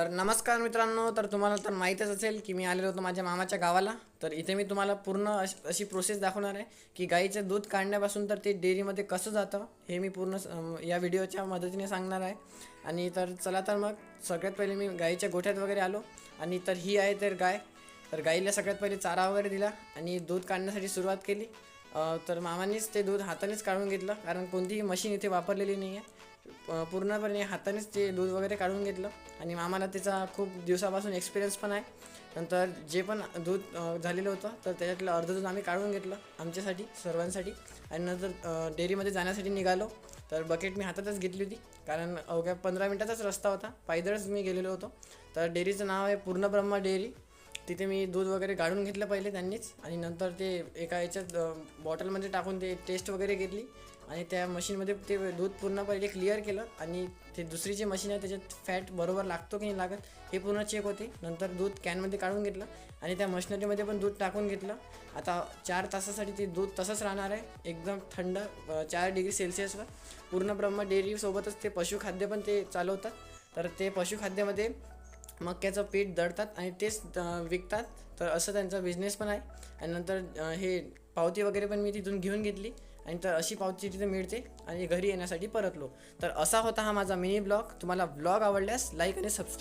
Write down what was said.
तर नमस्कार मित्रांनो, तर तुम्हाला तर माहीतच असेल की मी आलेलो होतो माझ्या मामाच्या गावाला. तर इथे मी तुम्हाला पूर्ण अशी प्रोसेस दाखवणार आहे की गाईचं दूध काढण्यापासून तर ते डेअरीमध्ये कसं जातं हे मी पूर्ण या व्हिडिओच्या मदतीने सांगणार आहे. आणि तर चला तर मग सगळ्यात पहिले मी गाईच्या गोठ्यात वगैरे आलो. आणि तर ही आहे तर गाय. तर गाईला सगळ्यात पहिले चारा वगैरे दिला आणि दूध काढण्यासाठी सुरुवात केली. तर मामानेच ते दूध हातानेच काढून घेतलं, कारण कोणतीही मशीन इथे वापरलेली नाही आहे. पूर्णपणे हातानेच ते दूध वगैरे काढून घेतलं. आणि मामाला त्याचा खूप दिवसापासून एक्सपिरियन्स पण आहे. नंतर जे पण दूध झालेलं होतं तर त्याच्यातलं अर्ध दूध आम्ही काढून घेतलं आमच्यासाठी सर्वांसाठी. आणि नंतर डेअरीमध्ये जाण्यासाठी निघालो. तर बकेट मी हातातच घेतली होती, कारण अवघ्या 15 मिनटाचाच रस्ता होता, पायदळच मी गेलेलो होतो. तर डेअरीचं नाव आहे पूर्णब्रह्म डेअरी. तिथे मी दूध वगैरे काढून घेतलं पहिले त्यांनीच, आणि नंतर ते एका याच्यात बॉटलमध्ये टाकून ते टेस्ट वगैरे घेतली. आणि त्या मशीनमध्ये ते दूध पूर्ण पहिले क्लिअर केलं. आणि ते दुसरी जी मशीन आहे त्याच्यात फॅट बरोबर लागतो की नाही लागत हे पूर्ण चेक होते. नंतर दूध कॅनमध्ये काढून घेतलं आणि त्या मशिनरीमध्ये पण दूध टाकून घेतलं. आता 4 तासासाठी ते दूध तसंच राहणार आहे, एकदम थंड 4 डिग्री सेल्सिअसवर. पूर्ण ब्रह्म डेअरीसोबतच ते पशुखाद्य पण ते चालवतात. तर ते पशुखाद्यामध्ये मक्याचं पीठ दळतात आणि तेच विकतात. तर असं त्यांचा बिझनेस पण आहे. आणि नंतर हे पावती वगैरे पण मी तिथून घेऊन घेतली. आणि तर अशी पावती तिथे मिळते. आणि घरी येण्यासाठी परतलो. तर असा होता हा माझा मिनी ब्लॉग. तुम्हाला ब्लॉग आवडल्यास लाईक आणि सबस्क्राईब